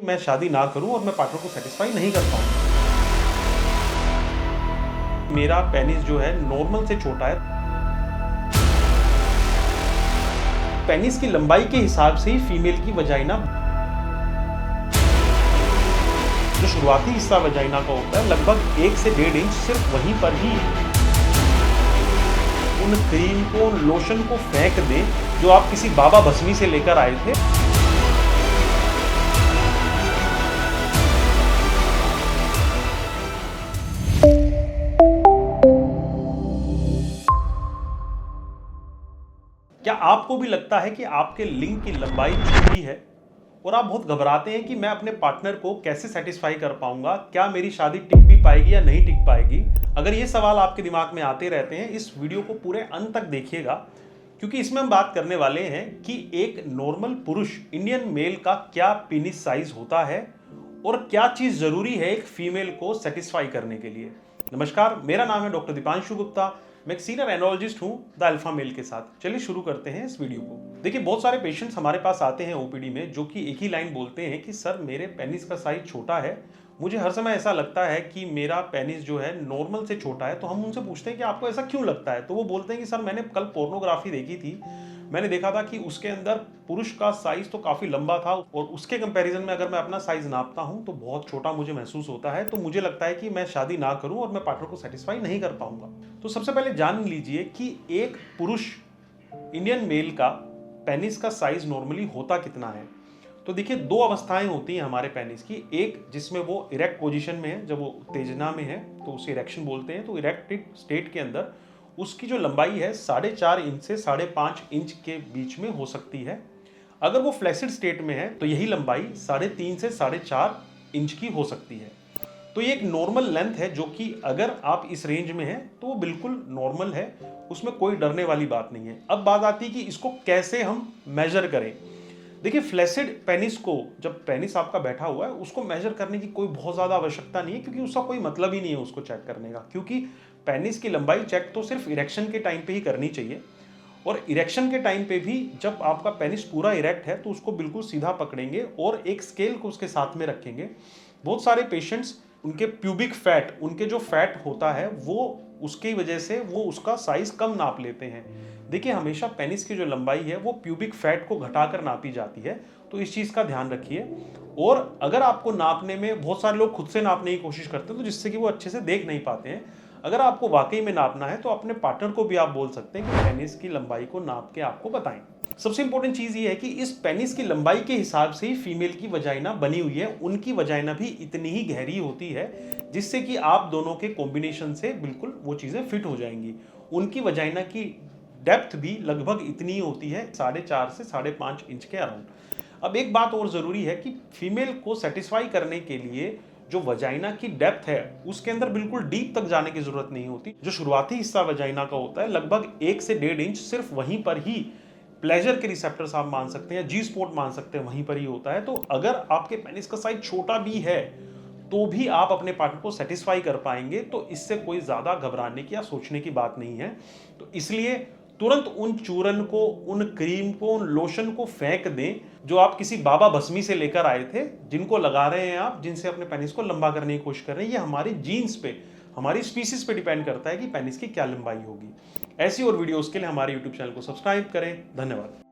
मैं शादी ना करूं और मैं पार्टनर को सेटिस्फाई नहीं कर पाऊं। मेरा पेनिस जो है नॉर्मल से छोटा है। पेनिस की लंबाई के हिसाब से ही फीमेल की वजाइना, जो शुरुआती हिस्सा वजाइना का होता है, लगभग 1 से 1.5 इंच, सिर्फ वहीं पर ही उन क्रीम को, लोशन को फेंक दें जो आप किसी बाबा भस्मी से लेकर आए थे। क्या आपको भी लगता है कि आपके लिंग की लंबाई छोटी है और आप बहुत घबराते हैं कि मैं अपने पार्टनर को कैसे सेटिस्फाई कर पाऊंगा, क्या मेरी शादी टिक भी पाएगी या नहीं टिक पाएगी? अगर ये सवाल आपके दिमाग में आते रहते हैं, इस वीडियो को पूरे अंत तक देखिएगा, क्योंकि इसमें हम बात करने वाले हैं कि एक नॉर्मल पुरुष, इंडियन मेल का क्या पेनिस साइज होता है और क्या चीज जरूरी है एक फीमेल को सेटिस्फाई करने के लिए। नमस्कार, मेरा नाम है डॉक्टर दीपांशु गुप्ता। मैं एक सीनियर एनोलॉजिस्ट हूं द अल्फा मेल के साथ। चलिए शुरू करते हैं इस वीडियो को। देखिए, बहुत सारे पेशेंट्स हमारे पास आते हैं ओपीडी में जो कि एक ही लाइन बोलते हैं कि सर, मेरे पेनिस का साइज छोटा है, मुझे हर समय ऐसा लगता है कि मेरा पेनिस जो है नॉर्मल से छोटा है। तो हम उनसे पूछते हैं कि आपको ऐसा क्यों लगता है? तो वो बोलते हैं कि सर, मैंने कल पोर्नोग्राफी देखी थी, मैंने देखा था कि उसके अंदर पुरुष का साइज तो काफी लंबा था और उसके कंपैरिजन में अगर मैं अपना साइज नापता हूं तो बहुत छोटा मुझे महसूस होता है। तो मुझे लगता है कि मैं शादी ना करूं और मैं पार्टनर को सेटिस्फाई नहीं कर पाऊंगा। तो सबसे पहले जान लीजिए कि एक पुरुष, इंडियन मेल का पेनिस का साइज नॉर्मली होता कितना है। तो देखिए, 2 अवस्थाएं होती हैं हमारे पेनिस की। एक जिसमें वो इरेक्ट पोजीशन में है, जब वो उत्तेजना में है तो उसे इरेक्शन बोलते हैं। तो इरेक्टेड स्टेट के अंदर उसकी जो लंबाई है 4.5 इंच से 5.5 इंच के बीच में हो सकती है। अगर वो फ्लैसिड स्टेट में है तो यही लंबाई 3.5 से 4.5 इंच की हो सकती है। तो ये एक नॉर्मल लेंथ है जो कि अगर आप इस रेंज में हैं तो वो बिल्कुल नॉर्मल है, उसमें कोई डरने वाली बात नहीं है। अब बात आती है कि इसको कैसे हम मेजर करें। देखिए, फ्लैसिड पेनिस को, जब पेनिस आपका बैठा हुआ है, उसको मेजर करने की कोई बहुत ज़्यादा आवश्यकता नहीं है, क्योंकि उसका कोई मतलब ही नहीं है उसको चेक करने का। क्योंकि पेनिस की लंबाई चेक तो सिर्फ इरेक्शन के टाइम पे ही करनी चाहिए, और इरेक्शन के टाइम पे भी जब आपका पेनिस पूरा इरेक्ट है तो उसको बिल्कुल सीधा पकड़ेंगे और एक स्केल को उसके साथ में रखेंगे। बहुत सारे पेशेंट्स, उनके प्यूबिक फैट, उनके जो फैट होता है वो उसकी वजह से वो उसका साइज कम नाप लेते हैं। देखिए, हमेशा पेनिस की जो लंबाई है वो प्यूबिक फैट को घटाकर नापी जाती है, तो इस चीज़ का ध्यान रखिए। और अगर आपको नापने में, बहुत सारे लोग खुद से नापने की कोशिश करते हैं तो जिससे कि वो अच्छे से देख नहीं पाते हैं। अगर आपको वाकई में नापना है तो अपने पार्टनर को भी आप बोल सकते हैं कि पेनिस की लंबाई को नाप के आपको बताएं। सबसे इंपॉर्टेंट चीज़ ये है कि इस पेनिस की लंबाई के हिसाब से ही फीमेल की वजाइना बनी हुई है। उनकी वजाइना भी इतनी ही गहरी होती है जिससे कि आप दोनों के कॉम्बिनेशन से बिल्कुल वो चीज़ें फिट हो जाएंगी। उनकी वजाइना की डेप्थ भी लगभग इतनी होती है, 4.5 से 5.5 इंच के अराउंड। अब एक बात और ज़रूरी है कि फीमेल को सेटिस्फाई करने के लिए जो वजाइना की डेप्थ है उसके अंदर बिल्कुल डीप तक जाने की जरूरत नहीं होती। जो शुरुआती हिस्सा वजाइना का होता है, लगभग 1 से 1.5 इंच, सिर्फ वहीं पर ही प्लेजर के रिसेप्टर्स आप मान सकते हैं, जी स्पॉट मान सकते हैं, वहीं पर ही होता है। तो अगर आपके पेनिस का साइज छोटा भी है तो भी आप अपने पार्टनर को सेटिस्फाई कर पाएंगे। तो इससे कोई ज़्यादा घबराने की या सोचने की बात नहीं है। तो इसलिए तुरंत उन चूरन को, उन क्रीम को, उन लोशन को फेंक दें जो आप किसी बाबा भस्मी से लेकर आए थे, जिनको लगा रहे हैं आप, जिनसे अपने पेनिस को लंबा करने की कोशिश कर रहे हैं। ये हमारी जीन्स पे, हमारी स्पीसीज पे डिपेंड करता है कि पेनिस की क्या लंबाई होगी। ऐसी और वीडियोस के लिए हमारे यूट्यूब चैनल को सब्सक्राइब करें। धन्यवाद।